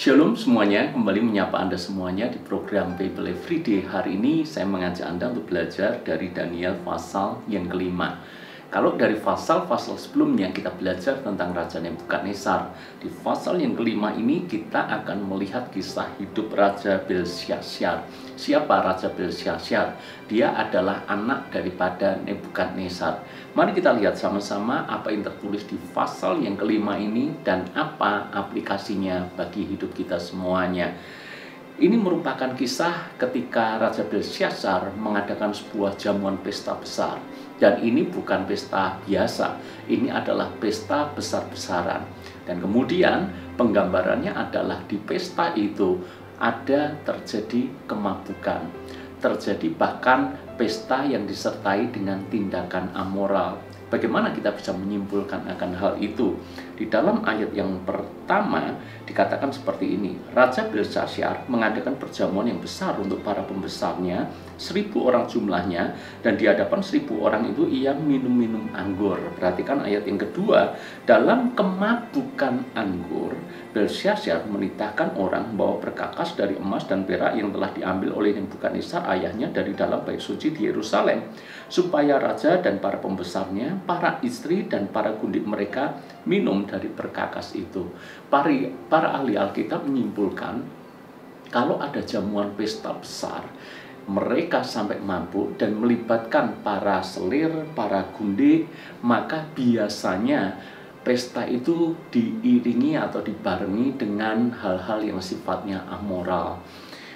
Shalom semuanya, kembali menyapa Anda semuanya di program Bible Everyday. Hari ini saya mengajak Anda untuk belajar dari Daniel pasal yang kelima. Kalau dari pasal-pasal sebelumnya kita belajar tentang Raja Nebukadnezar. Di pasal yang kelima ini kita akan melihat kisah hidup Raja Belsyazar. Siapa Raja Belsyazar? Dia adalah anak daripada Nebukadnezar. Mari kita lihat sama-sama apa yang tertulis di pasal yang kelima ini dan apa aplikasinya bagi hidup kita semuanya. Ini merupakan kisah ketika Raja Belsyazar mengadakan sebuah jamuan pesta besar. Dan ini bukan pesta biasa, ini adalah pesta besar-besaran. Dan kemudian penggambarannya adalah di pesta itu ada terjadi kemabukan. Terjadi bahkan pesta yang disertai dengan tindakan amoral. Bagaimana kita bisa menyimpulkan akan hal itu? Di dalam ayat yang pertama dikatakan seperti ini. Raja Belsyazar mengadakan perjamuan yang besar untuk para pembesarnya, 1.000 orang jumlahnya, dan di hadapan 1.000 orang itu ia minum-minum anggur. Perhatikan ayat yang kedua. Dalam kemabukan anggur, Belsyazar menitahkan orang membawa perkakas dari emas dan perak yang telah diambil oleh Nebukadnezar ayahnya dari dalam bait suci di Yerusalem, supaya raja dan para pembesarnya, para istri dan para gundik mereka minum dari perkakas itu. Para ahli Alkitab menyimpulkan kalau ada jamuan pesta besar, mereka sampai mabuk dan melibatkan para selir, para gundik, maka biasanya pesta itu diiringi atau dibarengi dengan hal-hal yang sifatnya amoral.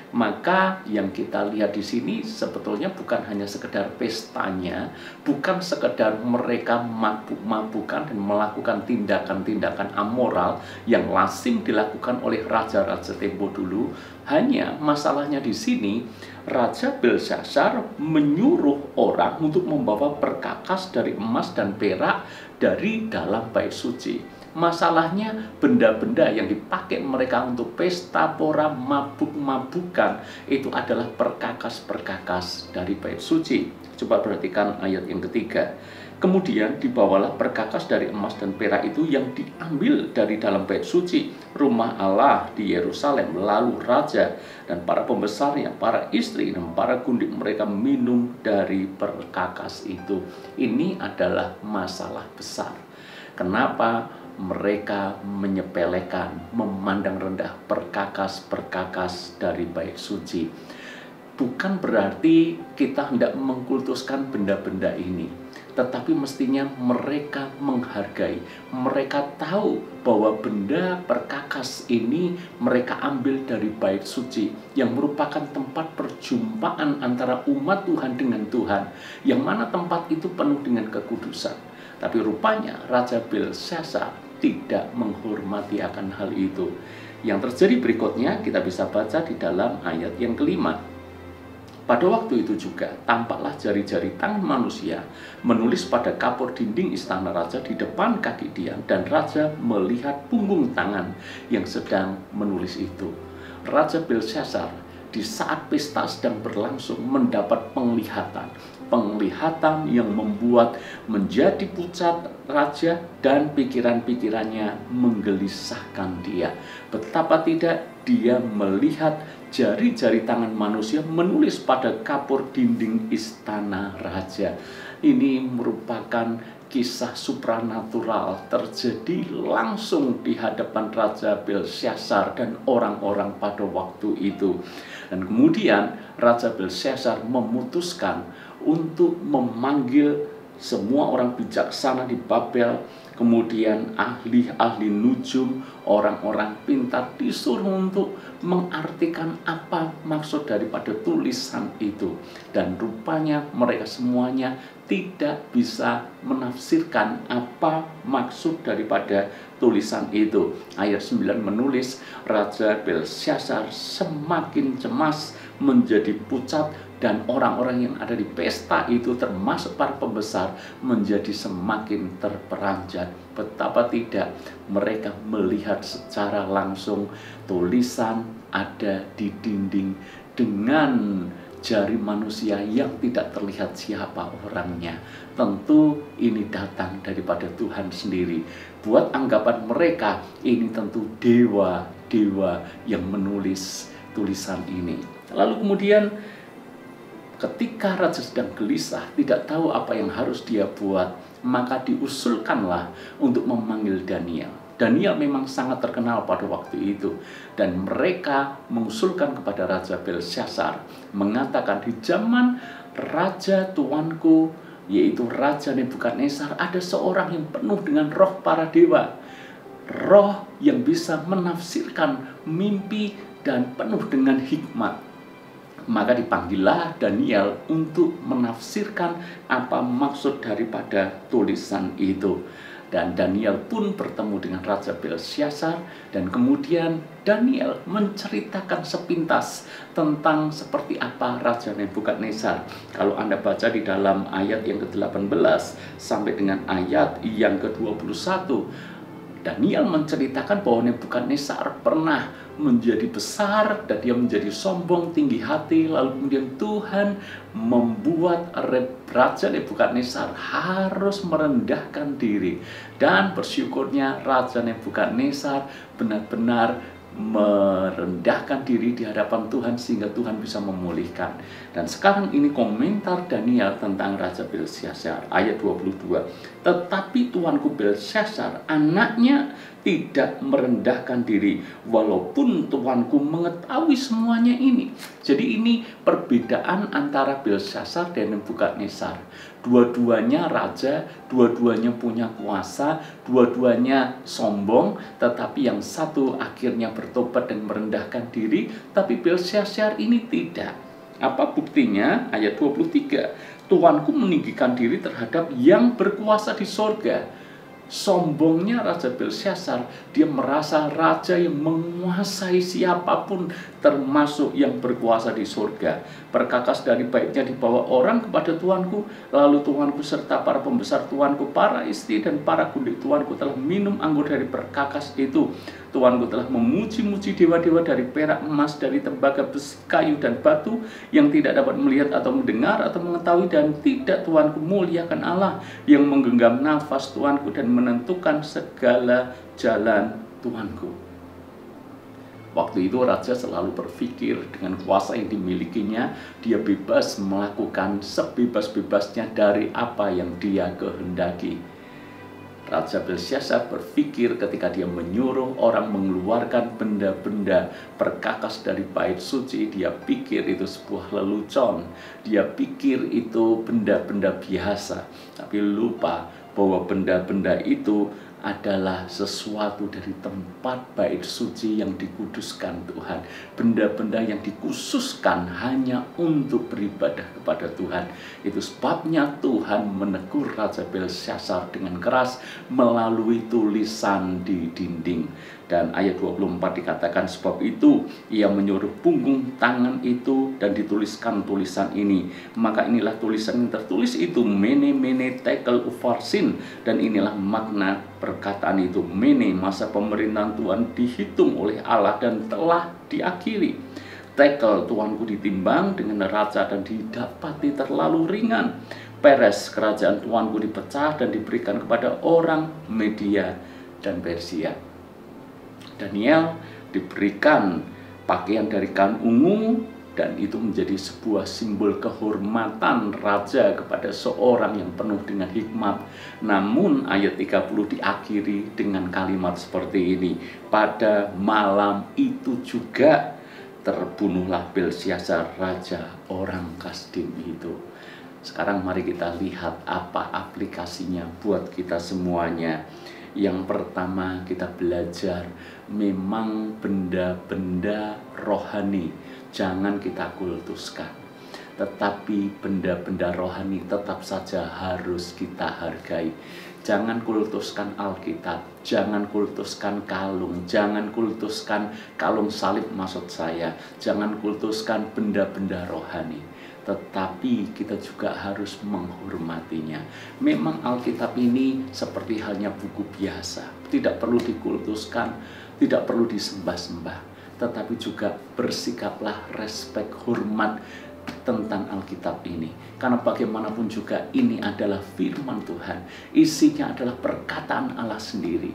Maka yang kita lihat di sini sebetulnya bukan hanya sekedar pestanya, bukan sekedar mereka mabuk-mabukan dan melakukan tindakan-tindakan amoral yang lazim dilakukan oleh raja-raja tempo dulu. Hanya masalahnya di sini, Raja Belsyazar menyuruh orang untuk membawa perkakas dari emas dan perak dari dalam bait suci. Masalahnya benda-benda yang dipakai mereka untuk pesta pora mabuk-mabukan itu adalah perkakas-perkakas dari bait suci. Coba perhatikan ayat yang ketiga. Kemudian dibawalah perkakas dari emas dan perak itu yang diambil dari dalam bait suci, rumah Allah di Yerusalem. Lalu raja dan para pembesarnya, para istri dan para gundik mereka minum dari perkakas itu. Ini adalah masalah besar. Kenapa mereka menyepelekan, memandang rendah perkakas-perkakas dari bait suci? Bukan berarti kita hendak mengkultuskan benda-benda ini, tetapi mestinya mereka menghargai. Mereka tahu bahwa benda perkakas ini mereka ambil dari bait suci, yang merupakan tempat perjumpaan antara umat Tuhan dengan Tuhan, yang mana tempat itu penuh dengan kekudusan. Tapi rupanya Raja Belsyazar tidak menghormati akan hal itu. Yang terjadi berikutnya kita bisa baca di dalam ayat yang kelima. Pada waktu itu juga tampaklah jari-jari tangan manusia menulis pada kapur dinding istana raja di depan kaki dia, dan raja melihat punggung tangan yang sedang menulis itu. Raja Belsyazar di saat pesta sedang berlangsung mendapat penglihatan yang membuat menjadi pucat raja dan pikiran-pikirannya menggelisahkan dia. Betapa tidak dia melihat jari-jari tangan manusia menulis pada kapur dinding istana raja. Ini merupakan kisah supranatural terjadi langsung di hadapan Raja Belsyazar dan orang-orang pada waktu itu. Dan kemudian Raja Belsyazar memutuskan untuk memanggil semua orang bijaksana di Babel, kemudian ahli-ahli nujum, orang-orang pintar, disuruh untuk mengartikan apa maksud daripada tulisan itu. Dan rupanya mereka semuanya tidak bisa menafsirkan apa maksud daripada tulisan itu. Ayat 9 menulis, Raja Belsyazar semakin cemas, menjadi pucat, dan orang-orang yang ada di pesta itu termasuk para pembesar menjadi semakin terperanjat. Betapa tidak mereka melihat secara langsung tulisan ada di dinding dengan jari manusia yang tidak terlihat siapa orangnya. Tentu ini datang daripada Tuhan sendiri. Buat anggapan mereka ini tentu dewa dewa yang menulis tulisan ini. Lalu kemudian ketika raja sedang gelisah, tidak tahu apa yang harus dia buat, maka diusulkanlah untuk memanggil Daniel. Daniel memang sangat terkenal pada waktu itu, dan mereka mengusulkan kepada Raja Belsyazar, mengatakan di zaman raja tuanku, yaitu Raja Nebukadnezar, ada seorang yang penuh dengan roh para dewa, roh yang bisa menafsirkan mimpi dan penuh dengan hikmat. Maka dipanggillah Daniel untuk menafsirkan apa maksud daripada tulisan itu. Dan Daniel pun bertemu dengan Raja Belsyazar, dan kemudian Daniel menceritakan sepintas tentang seperti apa Raja Nebukadnezar. Kalau Anda baca di dalam ayat yang ke-18 sampai dengan ayat yang ke-21, Daniel menceritakan bahwa Nebukadnezar pernah menjadi besar dan dia menjadi sombong, tinggi hati. Lalu kemudian Tuhan membuat Raja Nebukadnezar harus merendahkan diri, dan bersyukurnya Raja Nebukadnezar benar-benar merendahkan diri di hadapan Tuhan sehingga Tuhan bisa memulihkan. Dan sekarang ini komentar Daniel tentang Raja Belsyazar ayat 22. Tetapi tuanku Belsyazar anaknya tidak merendahkan diri, walaupun tuanku mengetahui semuanya ini. Jadi ini perbedaan antara Belsyazar dan Nebukadnezar. Dua-duanya raja, dua-duanya punya kuasa, dua-duanya sombong, tetapi yang satu akhirnya bertobat dan merendahkan diri, tapi Belsyazar ini tidak. Apa buktinya? Ayat 23. Tuanku meninggikan diri terhadap yang berkuasa di sorga. Sombongnya Raja Belsyazar, dia merasa raja yang menguasai siapapun, termasuk yang berkuasa di surga. Perkakas dari baiknya dibawa orang kepada tuanku, lalu tuanku serta para pembesar tuanku, para istri dan para gundik tuanku telah minum anggur dari perkakas itu. Tuanku telah memuji-muji dewa-dewa dari perak, emas, dari tembaga, besi, kayu, dan batu, yang tidak dapat melihat atau mendengar atau mengetahui, dan tidak tuanku muliakan Allah yang menggenggam nafas tuanku dan menentukan segala jalan tuanku. Waktu itu raja selalu berpikir dengan kuasa yang dimilikinya, dia bebas melakukan sebebas-bebasnya dari apa yang dia kehendaki. Raja Belsyazar berpikir ketika dia menyuruh orang mengeluarkan benda-benda perkakas dari bait suci, dia pikir itu sebuah lelucon, dia pikir itu benda-benda biasa, tapi lupa bahwa benda-benda itu adalah sesuatu dari tempat bait suci yang dikuduskan Tuhan. Benda-benda yang dikhususkan hanya untuk beribadah kepada Tuhan. Itu sebabnya Tuhan menegur Raja Belsyazar dengan keras melalui tulisan di dinding. Dan ayat 24 dikatakan, sebab itu ia menyuruh punggung tangan itu dan dituliskan tulisan ini. Maka inilah tulisan yang tertulis itu, mene mene tekel ufarsin. Dan inilah makna perkataan itu, mene, masa pemerintahan Tuhan dihitung oleh Allah dan telah diakhiri. Tekel, tuanku ditimbang dengan neraca dan didapati terlalu ringan. Peres, kerajaan tuanku dipecah dan diberikan kepada orang Media dan Persia. Daniel diberikan pakaian dari kain ungu, dan itu menjadi sebuah simbol kehormatan raja kepada seorang yang penuh dengan hikmat. Namun ayat 30 diakhiri dengan kalimat seperti ini, pada malam itu juga terbunuhlah Belsyazar raja orang Kasdim itu. Sekarang mari kita lihat apa aplikasinya buat kita semuanya. Yang pertama, kita belajar memang benda-benda rohani jangan kita kultuskan, tetapi benda-benda rohani tetap saja harus kita hargai. Jangan kultuskan Alkitab, jangan kultuskan kalung, jangan kultuskan kalung salib maksud saya, jangan kultuskan benda-benda rohani. Tetapi kita juga harus menghormatinya. Memang Alkitab ini seperti halnya buku biasa, tidak perlu dikultuskan, tidak perlu disembah-sembah, tetapi juga bersikaplah respek, hormat tentang Alkitab ini. Karena bagaimanapun juga ini adalah firman Tuhan, isinya adalah perkataan Allah sendiri.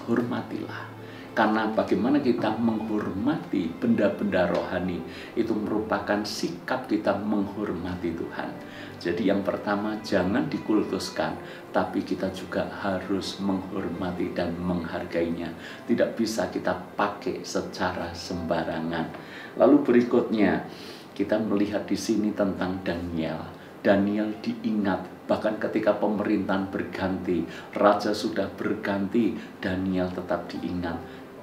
Hormatilah. Karena bagaimana kita menghormati benda-benda rohani itu merupakan sikap kita menghormati Tuhan. Jadi yang pertama, jangan dikultuskan, tapi kita juga harus menghormati dan menghargainya. Tidak bisa kita pakai secara sembarangan. Lalu berikutnya, kita melihat di sini tentang Daniel. Daniel diingat, bahkan ketika pemerintahan berganti, raja sudah berganti, Daniel tetap diingat.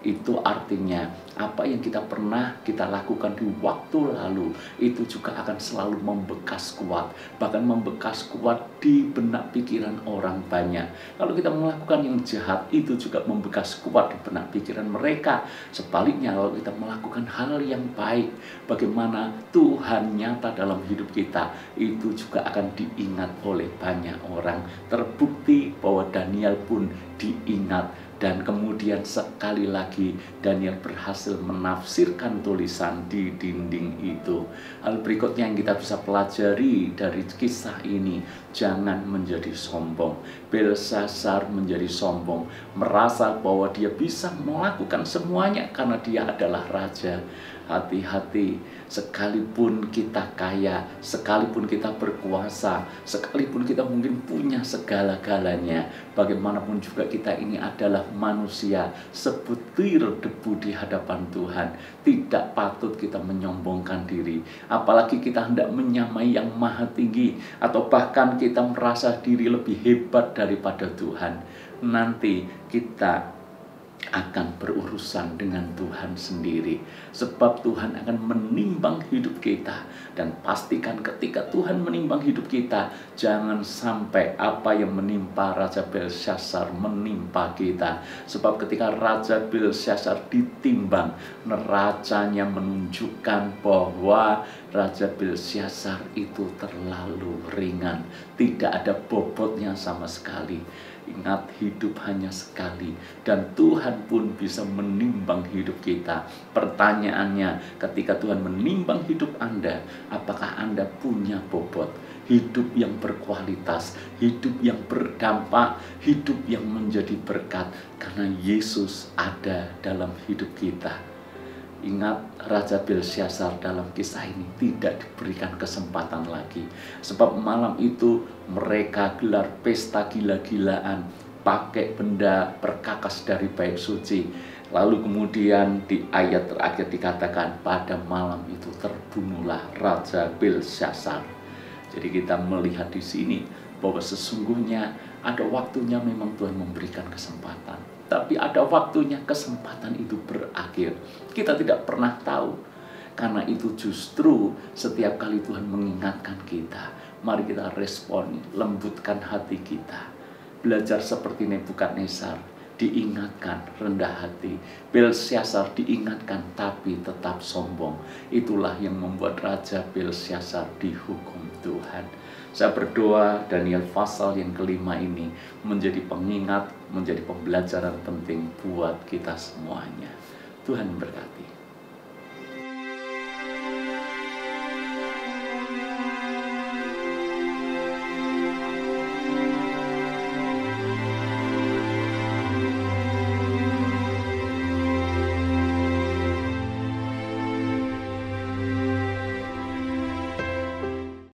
Itu artinya apa yang kita pernah kita lakukan di waktu lalu itu juga akan selalu membekas kuat, bahkan membekas kuat di benak pikiran orang banyak. Kalau kita melakukan yang jahat, itu juga membekas kuat di benak pikiran mereka. Sebaliknya, kalau kita melakukan hal yang baik, bagaimana Tuhan nyata dalam hidup kita, itu juga akan diingat oleh banyak orang. Terbukti bahwa Daniel pun diingat. Dan kemudian sekali lagi Daniel berhasil menafsirkan tulisan di dinding itu. Hal berikutnya yang kita bisa pelajari dari kisah ini, jangan menjadi sombong. Belshazzar menjadi sombong, merasa bahwa dia bisa melakukan semuanya karena dia adalah raja. Hati-hati, sekalipun kita kaya, sekalipun kita berkuasa, sekalipun kita mungkin punya segala-galanya, bagaimanapun juga kita ini adalah manusia, sebutir debu di hadapan Tuhan. Tidak patut kita menyombongkan diri, apalagi kita hendak menyamai yang maha tinggi, atau bahkan kita merasa diri lebih hebat daripada Tuhan. Nanti kita akan berurusan dengan Tuhan sendiri, sebab Tuhan akan menimbang hidup kita. Dan pastikan ketika Tuhan menimbang hidup kita, jangan sampai apa yang menimpa Raja Belshazzar menimpa kita. Sebab ketika Raja Belshazzar ditimbang, neracanya menunjukkan bahwa Raja Belshazzar itu terlalu ringan, tidak ada bobotnya sama sekali. Ingat, hidup hanya sekali, dan Tuhan pun bisa menimbang hidup kita. Pertanyaannya, ketika Tuhan menimbang hidup Anda, apakah Anda punya bobot? Hidup yang berkualitas, hidup yang berdampak, hidup yang menjadi berkat, karena Yesus ada dalam hidup kita. Ingat, Raja Belshazzar dalam kisah ini tidak diberikan kesempatan lagi. Sebab malam itu mereka gelar pesta gila-gilaan, pakai benda perkakas dari bait suci. Lalu kemudian di ayat terakhir dikatakan, pada malam itu terbunuhlah Raja Belshazzar. Jadi kita melihat di sini bahwa sesungguhnya ada waktunya memang Tuhan memberikan kesempatan. Tapi ada waktunya kesempatan itu berakhir. Kita tidak pernah tahu. Karena itu justru setiap kali Tuhan mengingatkan kita, mari kita respon, lembutkan hati kita. Belajar seperti Nebukadnezar, diingatkan rendah hati. Belshazzar diingatkan tapi tetap sombong. Itulah yang membuat Raja Belshazzar dihukum Tuhan. Saya berdoa Daniel pasal yang kelima ini menjadi pengingat, menjadi pembelajaran penting buat kita semuanya. Tuhan memberkati.